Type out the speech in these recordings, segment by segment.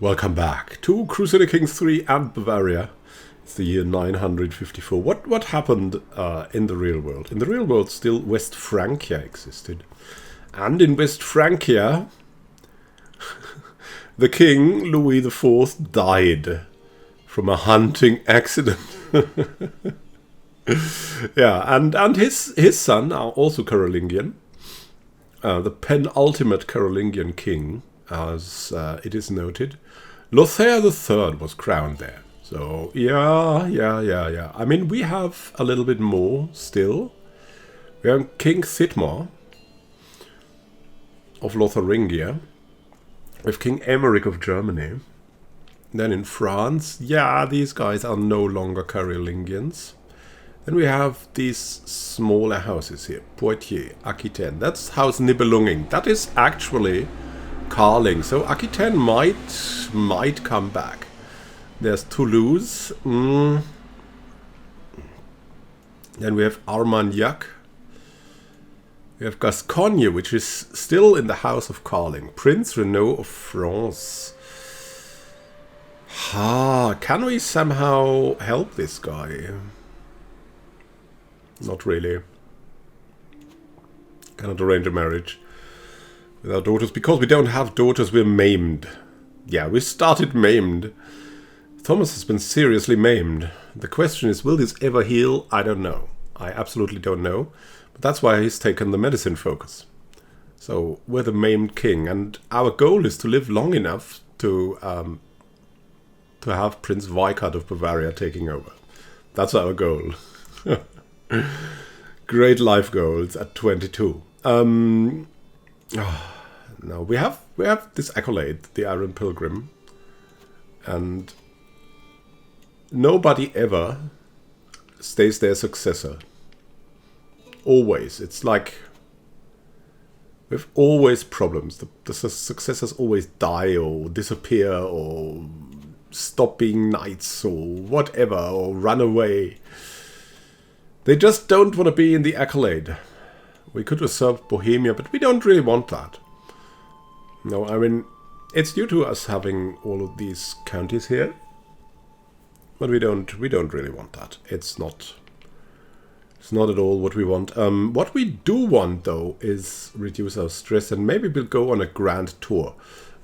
Welcome back to Crusader Kings 3 and Bavaria. It's the year 954. What happened in the real world? In the real world, still West Francia existed. And in West Francia, the king, Louis IV, died from a hunting accident. Yeah, and his son, also Carolingian, the penultimate Carolingian king, as it is noted, Lothair III was crowned there. So, yeah. I mean, we have a little bit more still. We have King Thidmar of Lotharingia. We have King Emeric of Germany. Then in France, yeah, these guys are no longer Carolingians. Then we have these smaller houses here. Poitiers, Aquitaine. That's House Nibelunging. That is actually Carling. So Aquitaine might come back. There's Toulouse. Then we have Armagnac. We have Gascogne, which is still in the House of Carling. Prince Renaud of France. Can we somehow help this guy? Not really. Cannot arrange a marriage with our daughters. Because we don't have daughters, we're maimed. Yeah, we started maimed. Thomas has been seriously maimed. The question is, will this ever heal? I don't know. I absolutely don't know. But that's why he's taken the medicine focus. So we're the maimed king. And our goal is to live long enough to have Prince Weikart of Bavaria taking over. That's our goal. Great life goals at 22. No, we have this accolade, the Iron Pilgrim, and nobody ever stays their successor. Always, it's like we have always problems. The successors always die or disappear or stop being knights or whatever or run away. They just don't want to be in the accolade. We could usurp Bohemia, but we don't really want that. No, I mean, it's due to us having all of these counties here. But we don't really want that. It's not at all what we want. What we do want, though, is reduce our stress, and maybe we'll go on a grand tour.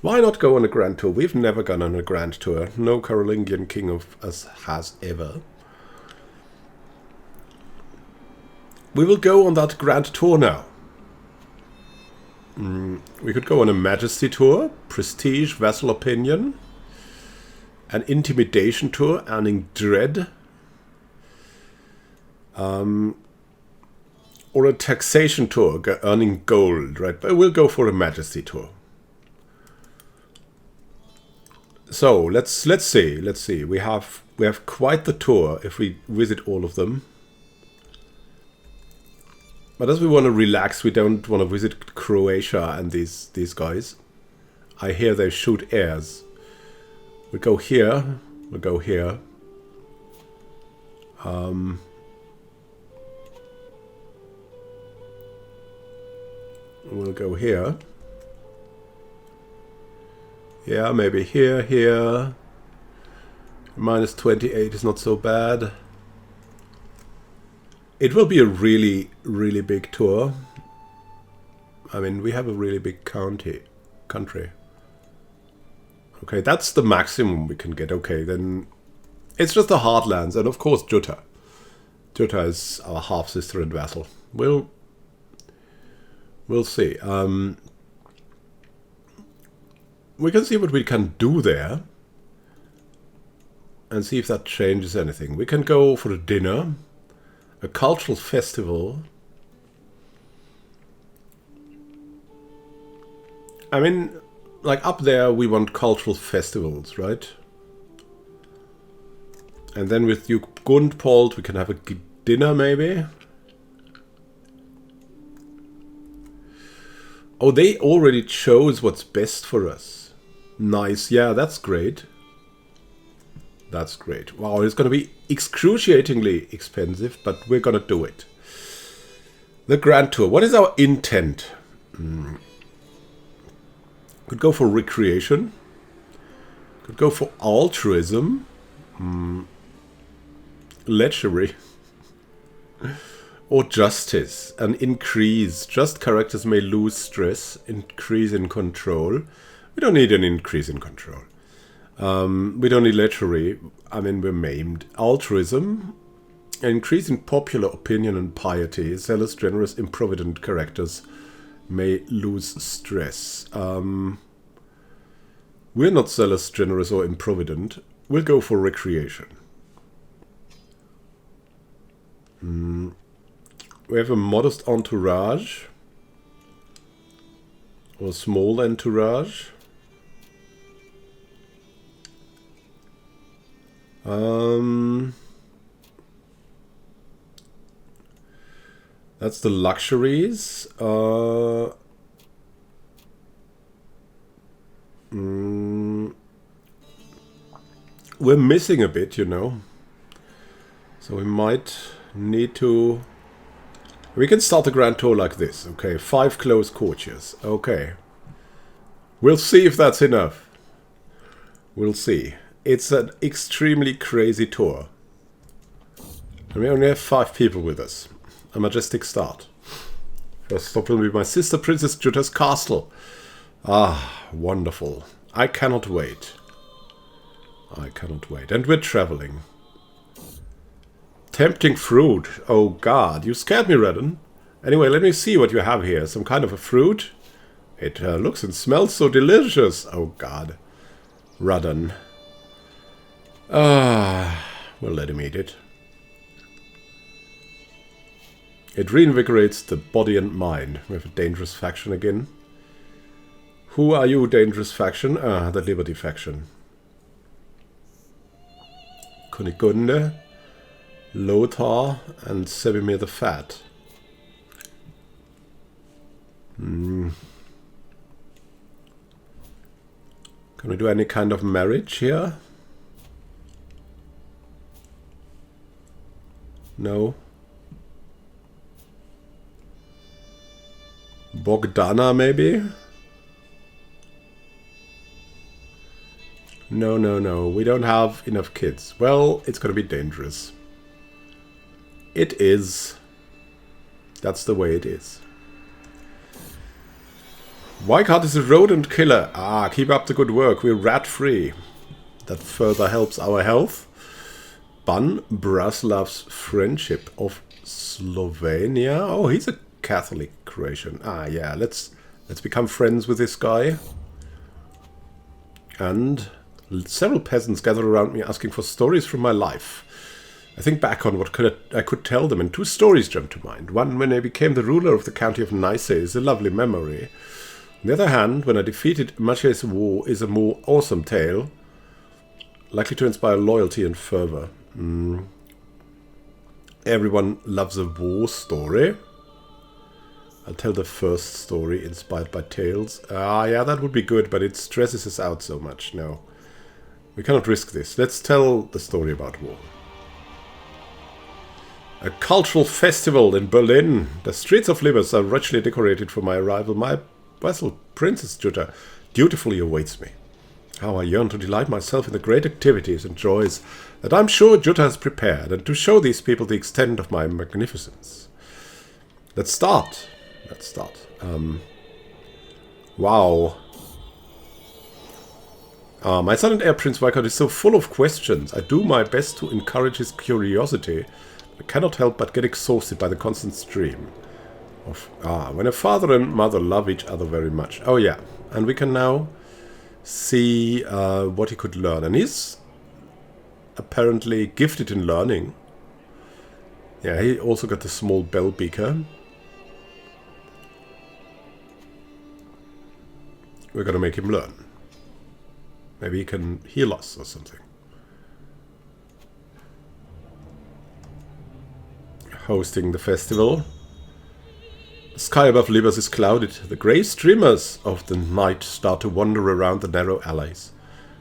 Why not go on a grand tour? We've never gone on a grand tour. No Carolingian king of us has ever. We will go on that grand tour now. We could go on a majesty tour, prestige, vassal opinion, an intimidation tour, earning dread, or a taxation tour, earning gold, right? But we'll go for a majesty tour. So let's see. We have quite the tour if we visit all of them. But as we want to relax, we don't want to visit Croatia and these guys. I hear they shoot airs. We go here. We'll go here. We'll go here. Yeah, maybe here. Minus 28 is not so bad. It will be a really, really big tour. I mean, we have a really big country. Okay, that's the maximum we can get. Okay, then it's just the heartlands, and of course Jutta. Jutta is our half-sister and vassal. We'll see. We can see what we can do there, and see if that changes anything. We can go for a dinner. A cultural festival. I mean, like up there we want cultural festivals, right? And then with Duke Gundpold we can have a dinner maybe. Oh, they already chose what's best for us. Nice, yeah, that's great. That's great. Wow, it's going to be excruciatingly expensive, but we're going to do it. The Grand Tour. What is our intent? Could go for recreation. Could go for altruism. Lechery. Or justice. An increase. Just characters may lose stress. Increase in control. We don't need an increase in control. We don't need lechery. I mean, we're maimed. Altruism. An increase in popular opinion and piety. Zealous, generous, improvident characters may lose stress. We're not zealous, generous, or improvident. We'll go for recreation. We have a modest entourage. Or small entourage. That's the luxuries. We're missing a bit, you know. So we might need to... We can start the grand tour like this. Okay, 5 close courtiers. Okay. We'll see if that's enough. We'll see. It's an extremely crazy tour. And we only have 5 people with us. A majestic start. First stop will be my sister, Princess Jutta's castle. Ah, wonderful. I cannot wait. I cannot wait. And we're traveling. Tempting fruit. Oh god, you scared me, Redden. Anyway, let me see what you have here. Some kind of a fruit? It looks and smells so delicious. Oh god. Redden. We'll let him eat it. It reinvigorates the body and mind. We have a dangerous faction again. Who are you, dangerous faction? Ah, the Liberty faction. Kunigunde, Lothar, and Sebimir the Fat. Can we do any kind of marriage here? No. Bogdana, maybe? No, no, no. We don't have enough kids. Well, it's going to be dangerous. It is. That's the way it is. Wycart is a rodent killer. Ah, keep up the good work. We're rat-free. That further helps our health. Ban Braslav's friendship of Slovenia. Oh, he's a Catholic Croatian. Ah, yeah. Let's become friends with this guy. And several peasants gathered around me asking for stories from my life. I think back on what I could tell them, and 2 stories jump to mind. One, when I became the ruler of the county of Nice, is a lovely memory. On the other hand, when I defeated Maciej's war, is a more awesome tale, likely to inspire loyalty and fervor. Everyone loves a war story. I'll tell the first story inspired by tales. Ah, yeah, that would be good, but it stresses us out so much. No, we cannot risk this. Let's tell the story about war. A cultural festival in Berlin. The streets of Libers are richly decorated for my arrival. My vessel, Princess Jutta, dutifully awaits me. How I yearn to delight myself in the great activities and joys that I'm sure Jutta has prepared, and to show these people the extent of my magnificence. Let's start. Let's start. Wow. My son and heir, Prince Wycart, is so full of questions. I do my best to encourage his curiosity. I cannot help but get exhausted by the constant stream of... when a father and mother love each other very much. Oh, yeah. And we can now see what he could learn. And he's apparently gifted in learning. Yeah, he also got the small bell beaker. We're going to make him learn. Maybe he can heal us or something. Hosting the festival. The sky above Libers is clouded. The grey streamers of the night start to wander around the narrow alleys.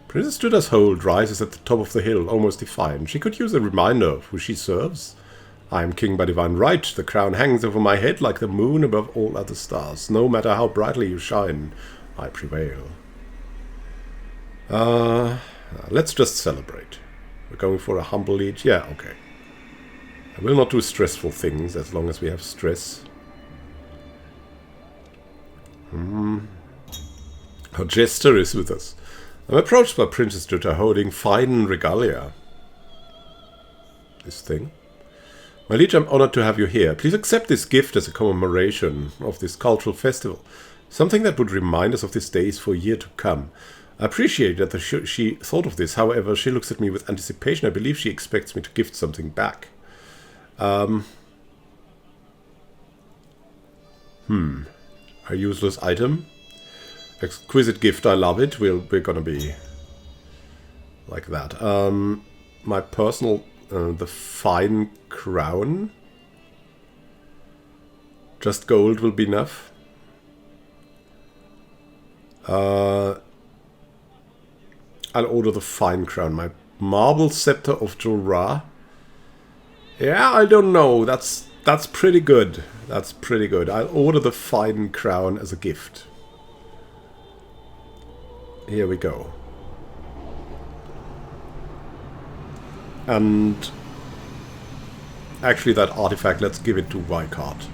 Princess Jutta's hold rises at the top of the hill, almost defiant. She could use a reminder of who she serves. I am king by divine right. The crown hangs over my head like the moon above all other stars. No matter how brightly you shine, I prevail. let's just celebrate. We're going for a humble liege. Yeah, okay. I will not do stressful things as long as we have stress. Our jester is with us. I'm approached by Princess Jutta holding fine regalia. This thing. My liege, I'm honored to have you here. Please accept this gift as a commemoration of this cultural festival. Something that would remind us of these days for a year to come. I appreciate that she thought of this. However, she looks at me with anticipation. I believe she expects me to gift something back. A useless item. Exquisite gift, I love it. We're gonna be like that. My personal, the fine crown. Just gold will be enough. I'll order the fine crown. My marble scepter of Jorah. Yeah, I don't know. That's pretty good. That's pretty good. I'll order the fine crown as a gift. Here we go. And actually that artifact, let's give it to Weikart.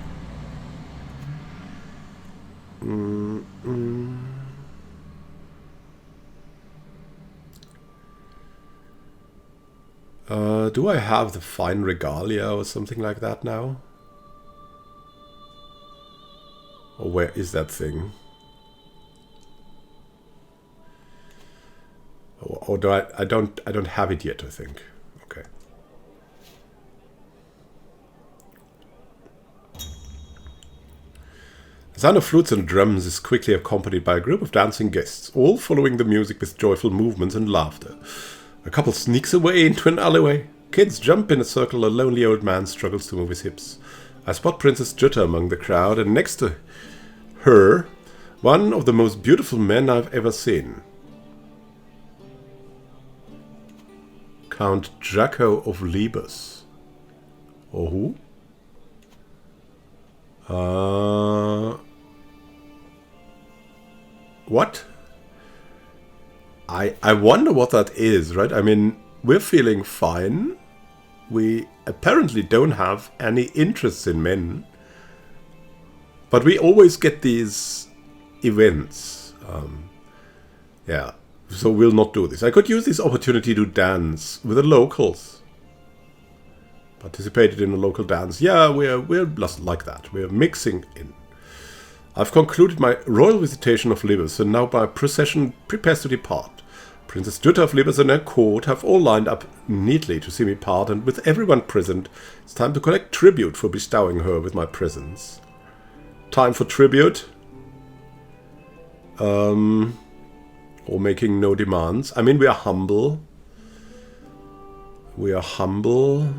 Do I have the fine regalia or something like that now? Or where is that thing? Or do I don't have it yet, I think. Okay. The sound of flutes and drums is quickly accompanied by a group of dancing guests, all following the music with joyful movements and laughter. A couple sneaks away into an alleyway. Kids jump in a circle. A lonely old man struggles to move his hips. I spot Princess Jutta among the crowd, and next to her, one of the most beautiful men I've ever seen. Count Jacco of Libes. Or who? What? I wonder what that is, right? I mean, we're feeling fine. We apparently don't have any interests in men. But we always get these events. Yeah. So we'll not do this. I could use this opportunity to dance with the locals. Participated in a local dance. Yeah, we're just like that. We're mixing in. I've concluded my royal visitation of Libes, and now my procession prepares to depart. Princess Jutta of Libes and her court have all lined up neatly to see me part, and with everyone present, it's time to collect tribute for bestowing her with my presence. Time for tribute. Or making no demands. I mean, we are humble. We are humble.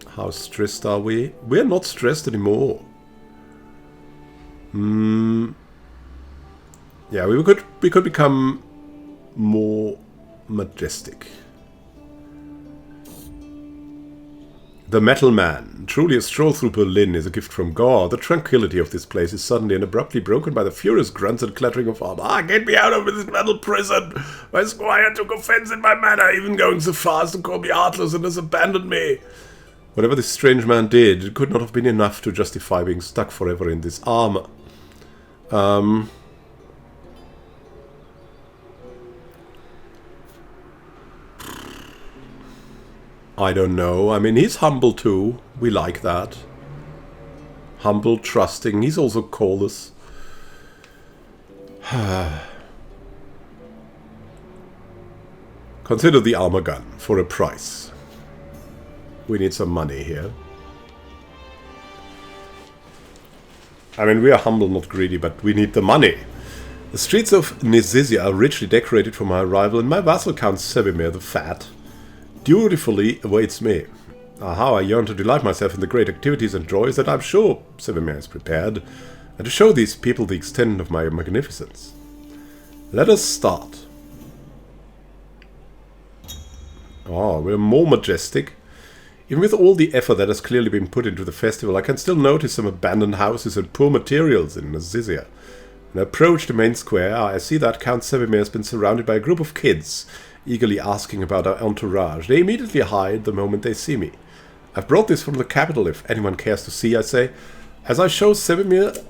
How stressed are we? We're not stressed anymore. Yeah, we could become more majestic. The Metal Man. Truly a stroll through Berlin is a gift from God. The tranquility of this place is suddenly and abruptly broken by the furious grunts and clattering of armor. Ah, get me out of this metal prison! My squire took offense in my manner, even going so far as to call me heartless and has abandoned me. Whatever this strange man did, it could not have been enough to justify being stuck forever in this armor. I don't know. I mean, he's humble too. We like that. Humble, trusting. He's also callous. Consider the armor gun for a price. We need some money here. I mean, we are humble, not greedy, but we need the money. The streets of Nizizia are richly decorated for my arrival, and my vassal Count Sebimir the Fat dutifully awaits me. How I yearn to delight myself in the great activities and joys that I'm sure Sebimir is prepared, and to show these people the extent of my magnificence. Let us start. Oh, we're more majestic. Even with all the effort that has clearly been put into the festival, I can still notice some abandoned houses and poor materials in Nazizia. When I approach the main square, I see that Count Sebimir has been surrounded by a group of kids, eagerly asking about our entourage. They immediately hide the moment they see me. I've brought this from the capital if anyone cares to see, I say, as I show Sevimir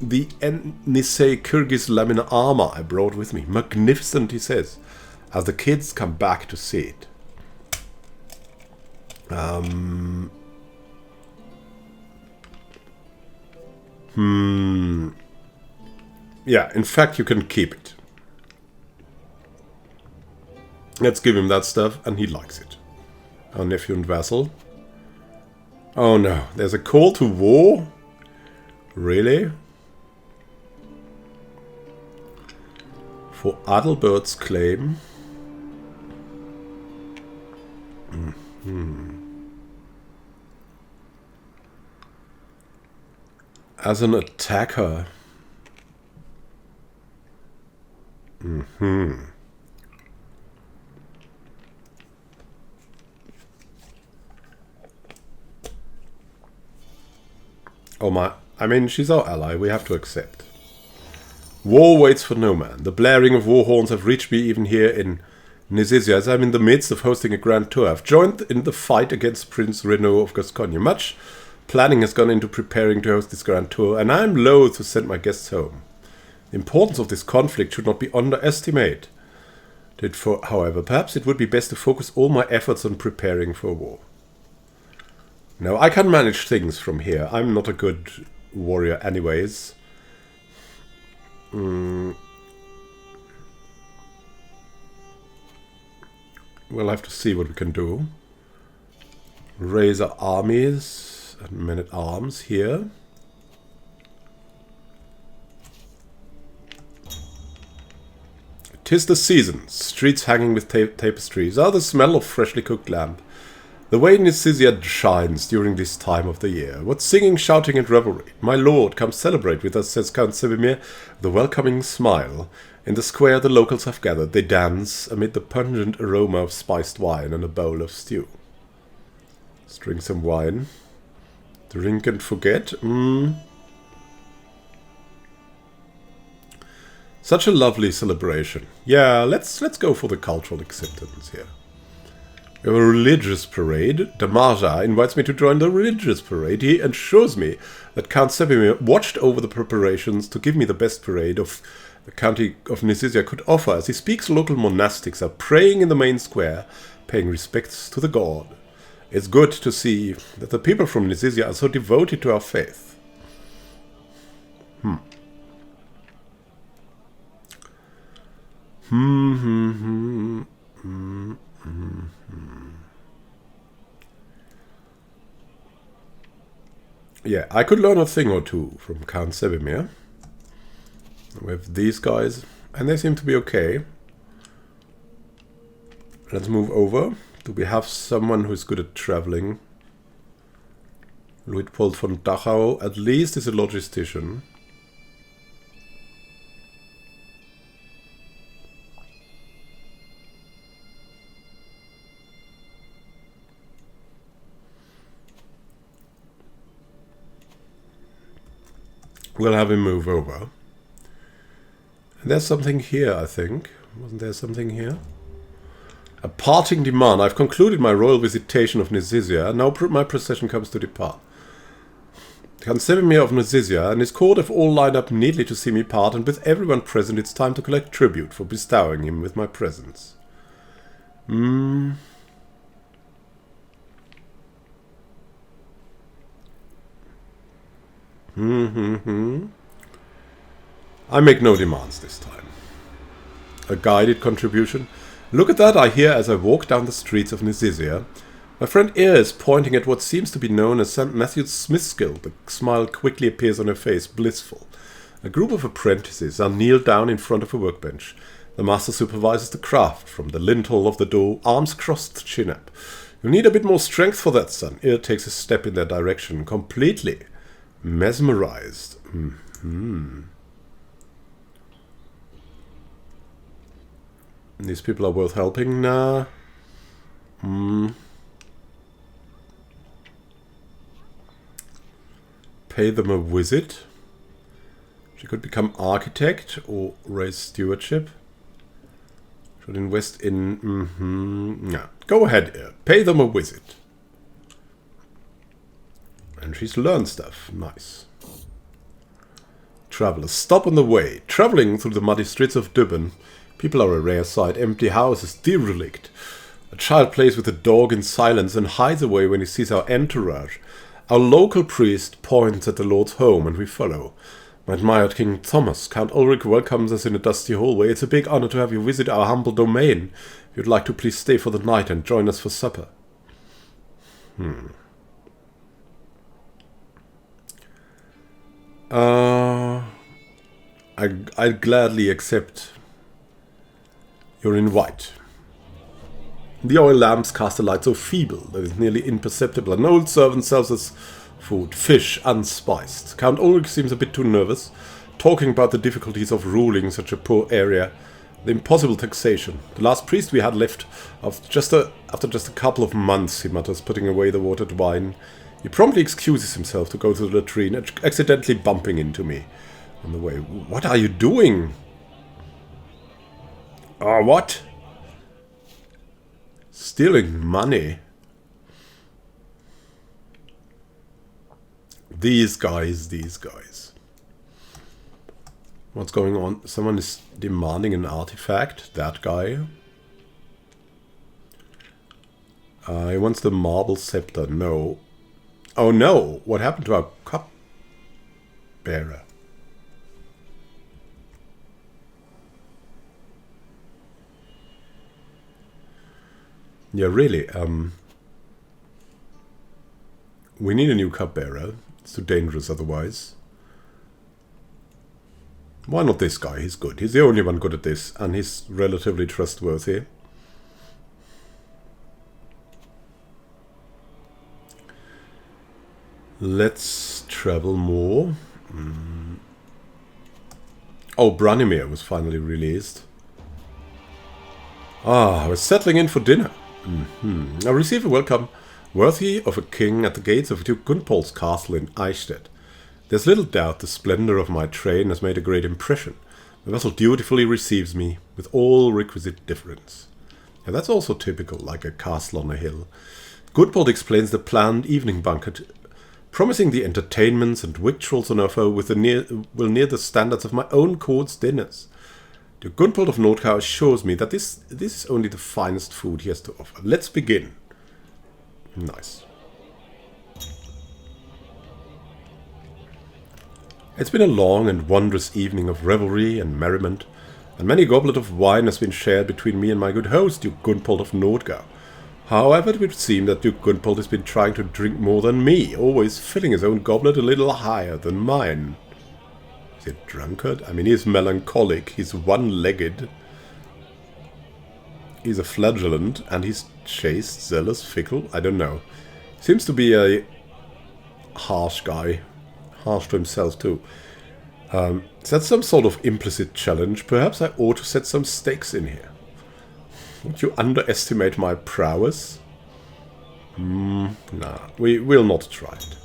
the Nisei Kyrgyz lamina armor I brought with me. Magnificent, he says, as the kids come back to see it. Yeah, in fact, you can keep it. Let's give him that stuff, and he likes it. Our nephew and vassal. Oh no, there's a call to war? Really? For Adalbert's claim. As an attacker. Oh my, I mean, she's our ally, we have to accept. War waits for no man. The blaring of war horns have reached me even here in Nisizia, as I'm in the midst of hosting a grand tour. I've joined in the fight against Prince Renaud of Gascogne. Much planning has gone into preparing to host this grand tour, and I'm loath to send my guests home. The importance of this conflict should not be underestimated. However, perhaps it would be best to focus all my efforts on preparing for war. No, I can manage things from here. I'm not a good warrior anyways. We'll have to see what we can do. Raise our armies and men-at-arms here. "'Tis the season, streets hanging with tapestries, are the smell of freshly cooked lamb. The way Nisizia shines during this time of the year. What singing, shouting, and revelry! My lord, come celebrate with us," says Count Sevimir, with a welcoming smile. In the square the locals have gathered. They dance amid the pungent aroma of spiced wine and a bowl of stew. Let's drink some wine. Drink and forget. Such a lovely celebration. Yeah, let's go for the cultural acceptance here. We have a religious parade. Damaja invites me to join the religious parade. He assures me that Count Sevimir watched over the preparations to give me the best parade of the county of Nisizia could offer. As he speaks, local monastics are praying in the main square, paying respects to the god. It's good to see that the people from Nisizia are so devoted to our faith. Yeah, I could learn a thing or two from Count Sevimir. With these guys, and they seem to be okay. Let's move over. Do we have someone who's good at traveling? Luitpold von Dachau, at least, is a logistician. We'll have him move over. And there's something here, I think. Wasn't there something here? A parting demand. I've concluded my royal visitation of Nisizia. Now my procession comes to depart. Count Sevimir of Nisizia and his court have all lined up neatly to see me part, and with everyone present, it's time to collect tribute for bestowing him with my presence. I make no demands this time. A guided contribution. Look at that, I hear as I walk down the streets of Nisizia. My friend Eyre is pointing at what seems to be known as St. Matthew's Smith's Guild. The smile quickly appears on her face, blissful. A group of apprentices are kneeled down in front of a workbench. The master supervises the craft from the lintel of the door, arms crossed, chin up. You need a bit more strength for that, son. Eyre takes a step in their direction, completely mesmerized. These people are worth helping now. Pay them a visit. She could become architect or raise stewardship. Should invest in... Yeah. Go ahead, pay them a visit. And she's learned stuff. Nice. Travelers, stop on the way. Traveling through the muddy streets of Dubin. People are a rare sight. Empty houses, derelict. A child plays with a dog in silence and hides away when he sees our entourage. Our local priest points at the Lord's home and we follow. My admired King Thomas, Count Ulrich welcomes us in a dusty hallway. It's a big honor to have you visit our humble domain. If you'd like to please stay for the night and join us for supper. I'd gladly accept your invite. The oil lamps cast a light so feeble that it's nearly imperceptible. An old servant serves us food, fish, unspiced. Count Ulrich seems a bit too nervous, talking about the difficulties of ruling such a poor area, the impossible taxation. The last priest we had left after just a couple of months, he mutters, putting away the watered wine. He promptly excuses himself to go to the latrine, accidentally bumping into me on the way. What are you doing? What? Stealing money. These guys. What's going on? Someone is demanding an artifact. That guy. He wants the marble scepter. No. Oh no! What happened to our cup bearer? Yeah, really. We need a new cupbearer. It's too dangerous otherwise. Why not this guy? He's good. He's the only one good at this, and he's relatively trustworthy. Let's travel more. Oh, Branimir was finally released. I was settling in for dinner. I received a welcome worthy of a king at the gates of Duke Gunpol's castle in Eichstätt. There's little doubt the splendor of my train has made a great impression. The vessel dutifully receives me with all requisite deference. And that's also typical, like a castle on a hill. Gunpold explains the planned evening banquet, promising the entertainments and victuals on offer will near the standards of my own court's dinners. The Gunpold of Nordgau assures me that this is only the finest food he has to offer. Let's begin. Nice. It's been a long and wondrous evening of revelry and merriment, and many a goblet of wine has been shared between me and my good host, Duke Gunpold of Nordgau. However, it would seem that Duke Gunpold has been trying to drink more than me, always filling his own goblet a little higher than mine. Is he a drunkard? I mean, he's melancholic, he's one-legged, he's a flagellant, and he's chaste, zealous, fickle, I don't know. Seems to be a harsh guy. Harsh to himself, too. Is that some sort of implicit challenge? Perhaps I ought to set some stakes in here. Would you underestimate my prowess? Nah, we will not try it.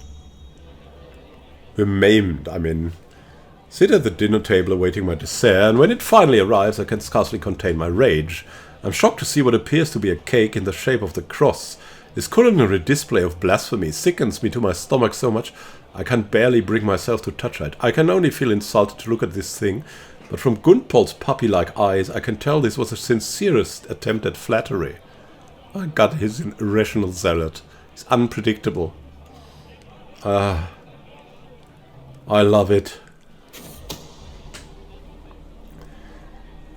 We're maimed, I mean. Sit at the dinner table awaiting my dessert, and when it finally arrives I can scarcely contain my rage. I'm shocked to see what appears to be a cake in the shape of the cross. This culinary display of blasphemy sickens me to my stomach so much I can barely bring myself to touch it. I can only feel insulted to look at this thing, but from Gunpold's puppy-like eyes I can tell this was the sincerest attempt at flattery. My God, he's an irrational zealot. He's unpredictable. I love it.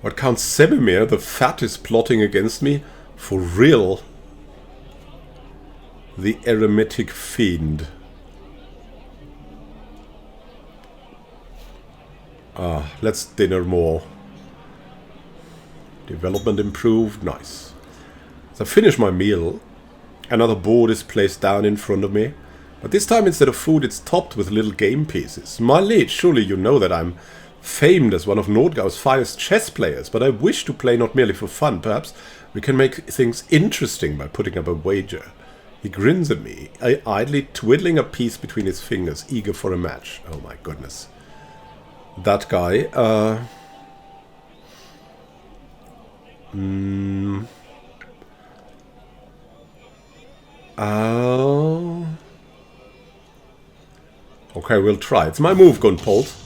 What Count Sebimir the Fat is plotting against me? For real? The eremitic fiend. Let's dinner more. Development improved. Nice. As I finish my meal, another board is placed down in front of me. But this time instead of food it's topped with little game pieces. My liege, surely you know that I'm famed as one of Nordgau's finest chess players, but I wish to play not merely for fun. Perhaps we can make things interesting by putting up a wager. He grins at me, idly twiddling a piece between his fingers, eager for a match. Oh my goodness. That guy, Oh. Okay, we'll try. It's my move, Gunpolt.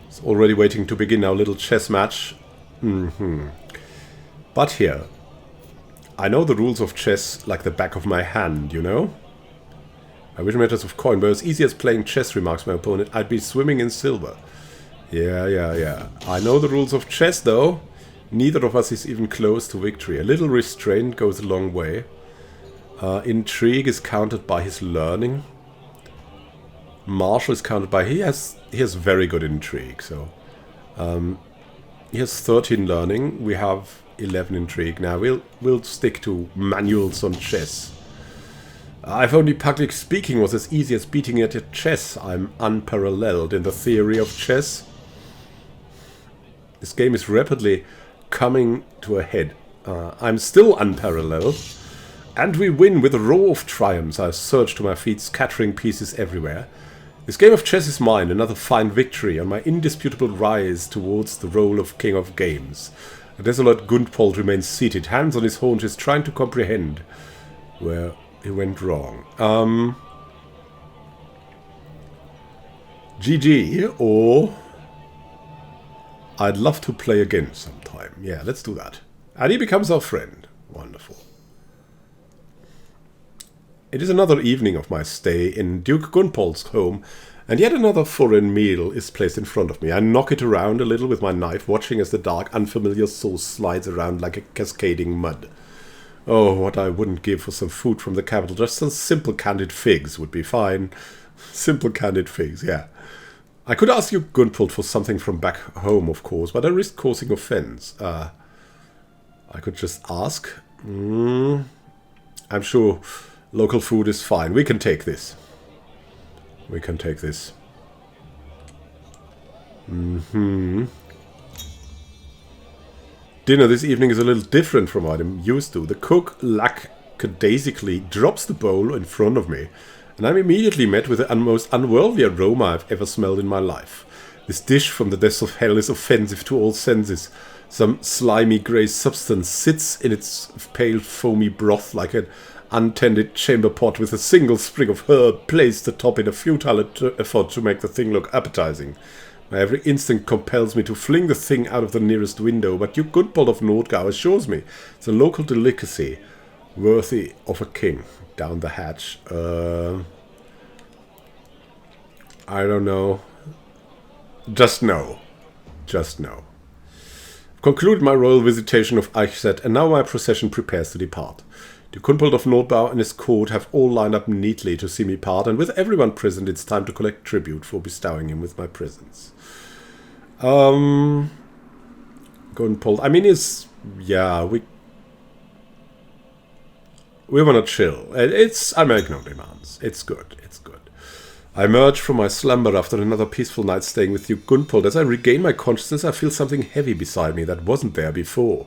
It's already waiting to begin our little chess match. But here, I know the rules of chess like the back of my hand, you know? I wish matters of coin, but as easy as playing chess, remarks my opponent. I'd be swimming in silver. Yeah. I know the rules of chess, though. Neither of us is even close to victory. A little restraint goes a long way. Intrigue is counted by his learning. Martial is counted by... He has very good intrigue, so... he has 13 learning. We have 11 intrigue. Now, we'll stick to manuals on chess. If only public speaking was as easy as beating it at chess. I'm unparalleled in the theory of chess. This game is rapidly coming to a head. I'm still unparalleled. And we win with a roar of triumphs. I surge to my feet, scattering pieces everywhere. This game of chess is mine, another fine victory on my indisputable rise towards the role of King of Games. The desolate Gunpolt remains seated, hands on his haunches, trying to comprehend where he went wrong. GG, or I'd love to play again sometime. Yeah, let's do that. And he becomes our friend. Wonderful. It is another evening of my stay in Duke Gunpolt's home, and yet another foreign meal is placed in front of me. I knock it around a little with my knife, watching as the dark, unfamiliar sauce slides around like a cascading mud. Oh, what I wouldn't give for some food from the capital. Just some simple candied figs would be fine. Simple candied figs, yeah. I could ask you, Gunpolt, for something from back home, of course, but I risk causing offense. I could just ask. I'm sure local food is fine. We can take this. We can take this. Dinner this evening is a little different from what I'm used to. The cook lackadaisically drops the bowl in front of me, and I'm immediately met with the most unworldly aroma I've ever smelled in my life. This dish from the depths of hell is offensive to all senses. Some slimy grey substance sits in its pale foamy broth like an untended chamber pot with a single sprig of herb placed atop in a futile effort to make the thing look appetizing. My every instinct compels me to fling the thing out of the nearest window, but Duke Gunpolt of Nordgau assures me it's a local delicacy worthy of a king. Down the hatch. I don't know. Just no. Just no. Conclude my royal visitation of Eichstätt, and now my procession prepares to depart. The Gunpolt of Nordgau and his court have all lined up neatly to see me part, and with everyone present, it's time to collect tribute for bestowing him with my presence. Gunpolt, I mean, yeah, we wanna chill. I make no demands. It's good, it's good. I emerge from my slumber after another peaceful night staying with you, Gunpolt. As I regain my consciousness, I feel something heavy beside me that wasn't there before.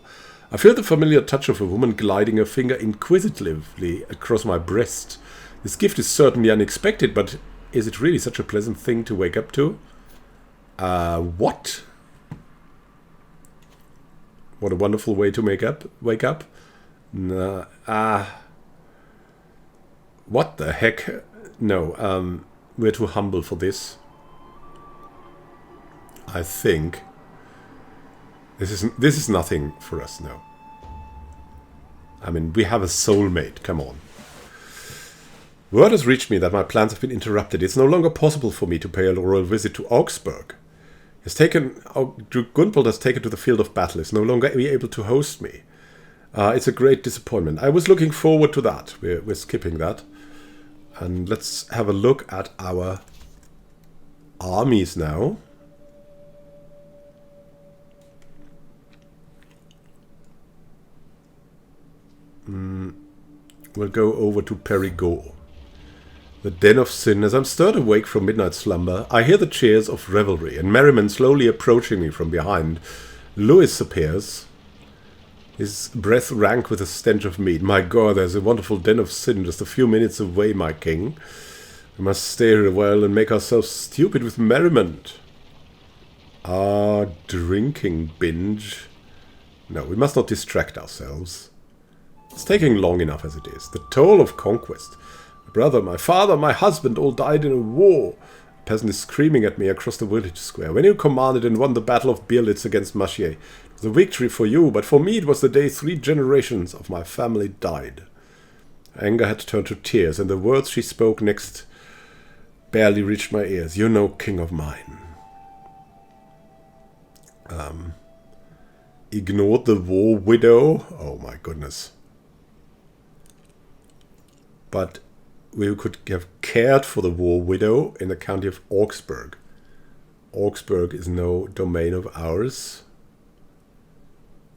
I feel the familiar touch of a woman gliding her finger inquisitively across my breast. This gift is certainly unexpected, but is it really such a pleasant thing to wake up to? What? What a wonderful way to wake up. What the heck? No, we're too humble for this. I think this is nothing for us now. I mean, we have a soulmate, come on. Word has reached me that my plans have been interrupted. It's no longer possible for me to pay a royal visit to Augsburg. Duke Gunpolt has taken to the field of battle. Is no longer able to host me. It's a great disappointment. I was looking forward to that. We're skipping that. And let's have a look at our armies now. We'll go over to Périgord. The den of sin. As I'm stirred awake from midnight slumber, I hear the cheers of revelry and merriment slowly approaching me from behind. Louis appears, his breath rank with the stench of meat. My God, there's a wonderful den of sin just a few minutes away, my king. We must stay here a while and make ourselves stupid with merriment. Drinking binge. No, we must not distract ourselves. It's taking long enough as it is. The toll of conquest. My brother, my father, my husband all died in a war. A peasant is screaming at me across the village square. When you commanded and won the Battle of Birlitz against Machier, it was a victory for you, but for me it was the day 3 generations of my family died. Anger had turned to tears, and the words she spoke next barely reached my ears. You're no king of mine. Ignored the war widow. Oh my goodness. But we could have cared for the war widow in the county of Augsburg. Augsburg is no domain of ours,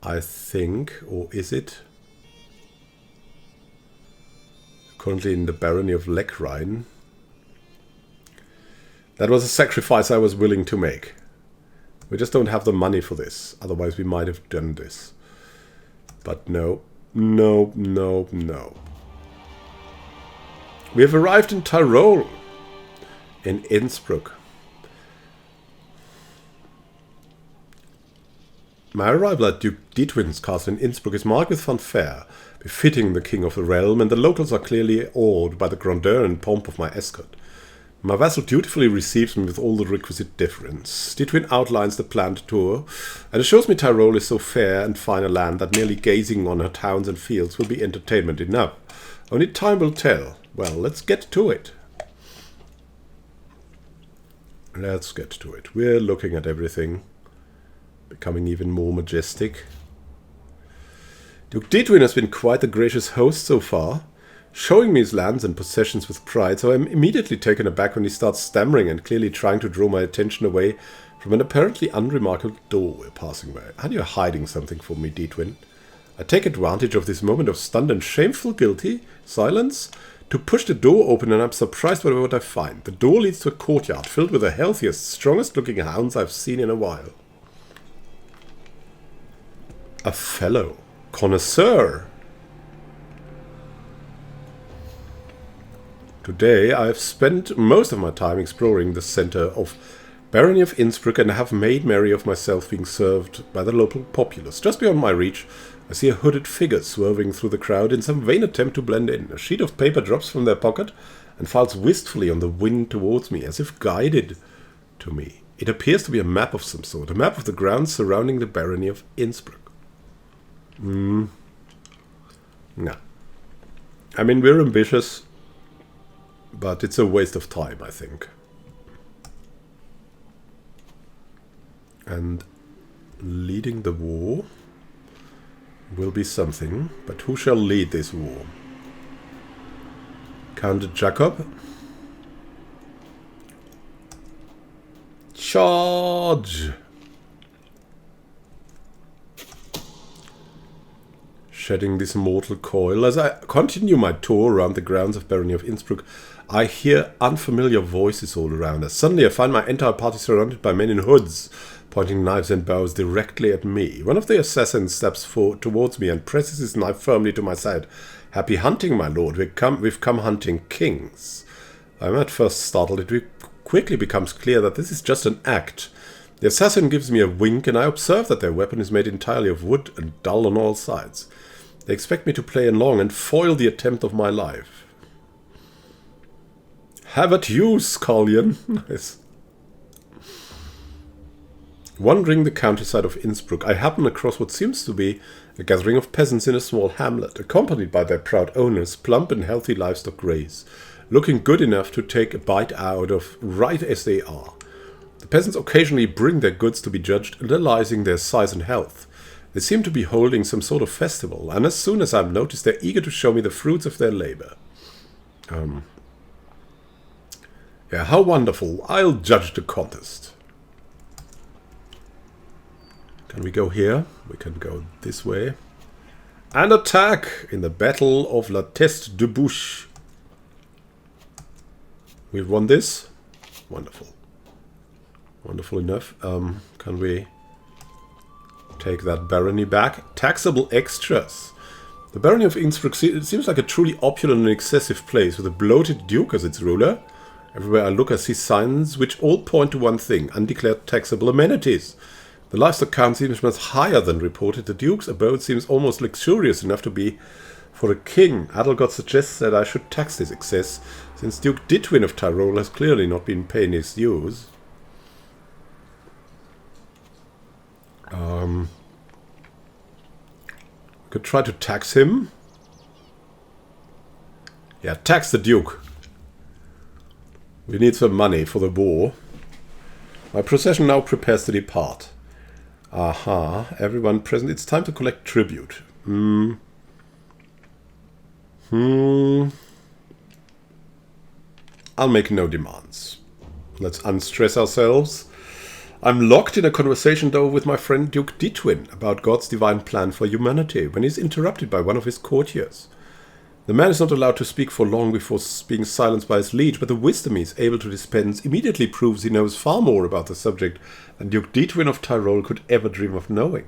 I think, or is it? Currently in the barony of Leckrhein. That was a sacrifice I was willing to make. We just don't have the money for this. Otherwise we might have done this. But no. No, no, no. We have arrived in Tyrol. In Innsbruck. My arrival at Duke Dietwin's castle in Innsbruck is marked with fanfare, befitting the king of the realm, and the locals are clearly awed by the grandeur and pomp of my escort. My vassal dutifully receives me with all the requisite deference. Dietwin outlines the planned tour, and assures me Tyrol is so fair and fine a land that merely gazing on her towns and fields will be entertainment enough. Only time will tell. Well, let's get to it. Let's get to it. We're looking at everything, becoming even more majestic. Duke Dietwin has been quite a gracious host so far, showing me his lands and possessions with pride, so I'm immediately taken aback when he starts stammering and clearly trying to draw my attention away from an apparently unremarkable door we're passing by. And you're hiding something from me, Dietwin. I take advantage of this moment of stunned and shameful silence to push the door open, and I'm surprised by what I find. The door leads to a courtyard filled with the healthiest, strongest looking hounds I've seen in a while. A fellow connoisseur. Today I have spent most of my time exploring the center of Barony of Innsbruck and have made merry of myself being served by the local populace. Just beyond my reach, I see a hooded figure swerving through the crowd in some vain attempt to blend in. A sheet of paper drops from their pocket and falls wistfully on the wind towards me, as if guided to me. It appears to be a map of some sort, a map of the grounds surrounding the Barony of Innsbruck. No. I mean, we're ambitious, but it's a waste of time, I think. And leading the war will be something, but who shall lead this war? Count Jacob? Charge! Shedding this mortal coil. As I continue my tour around the grounds of Barony of Innsbruck, I hear unfamiliar voices all around us. Suddenly I find my entire party surrounded by men in hoods, pointing knives and bows directly at me. One of the assassins steps towards me and presses his knife firmly to my side. Happy hunting, my lord. We've come hunting kings. I'm at first startled. It quickly becomes clear that this is just an act. The assassin gives me a wink, and I observe that their weapon is made entirely of wood and dull on all sides. They expect me to play along and foil the attempt of my life. Have at you, scullion. Nice. Wandering the countryside of Innsbruck, I happen across what seems to be a gathering of peasants in a small hamlet, accompanied by their proud owners, plump and healthy livestock graze, looking good enough to take a bite out of right as they are. The peasants occasionally bring their goods to be judged, analyzing their size and health. They seem to be holding some sort of festival, and as soon as I'm noticed, they're eager to show me the fruits of their labor. Yeah, how wonderful. I'll judge the contest. Can we go here? We can go this way. And attack in the Battle of La Teste de Bouche. We've won this. Wonderful. Wonderful enough. Can we take that barony back? Taxable extras. The Barony of Innsbruck seems like a truly opulent and excessive place with a bloated duke as its ruler. Everywhere I look I see signs which all point to one thing: undeclared taxable amenities. The livestock count seems much higher than reported. The Duke's abode seems almost luxurious enough to be for a king. Adelgod suggests that I should tax this excess, since Duke Didwin of Tyrol has clearly not been paying his dues. Could try to tax him. Yeah, tax the Duke. We need some money for the war. My procession now prepares to depart. Aha, everyone present. It's time to collect tribute. I'll make no demands. Let's unstress ourselves. I'm locked in a conversation, though, with my friend Duke Didwin about God's divine plan for humanity, when he's interrupted by one of his courtiers. The man is not allowed to speak for long before being silenced by his liege, but the wisdom he is able to dispense immediately proves he knows far more about the subject than Duke Didwin of Tyrol could ever dream of knowing.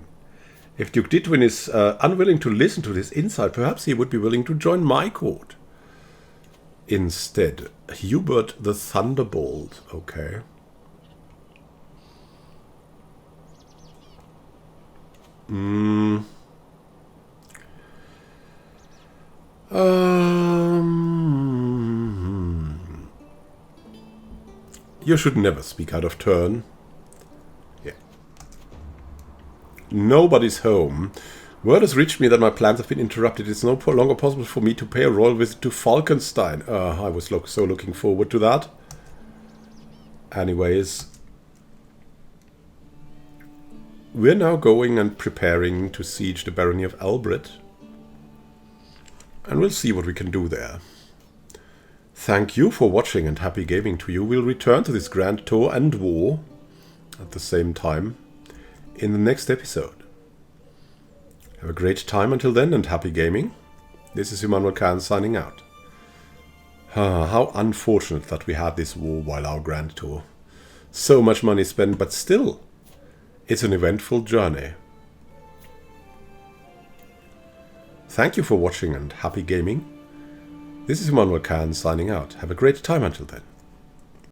If Duke Didwin is unwilling to listen to this insight, perhaps he would be willing to join my court. Instead, Hubert the Thunderbolt. Okay. You should never speak out of turn. Yeah. Nobody's home. Word has reached me that my plans have been interrupted. It's no longer possible for me to pay a royal visit to Falkenstein. I was so looking forward to that. Anyways, we're now going and preparing to siege the barony of Albret. And we'll see what we can do there. Thank you for watching and happy gaming to you. We'll return to this grand tour and war at the same time in the next episode. Have a great time until then and happy gaming. This is Immanuel Khan signing out. How unfortunate that we had this war while our grand tour. So much money spent, but still, it's an eventful journey. Thank you for watching and happy gaming. This is Immanuel Khan signing out. Have a great time until then.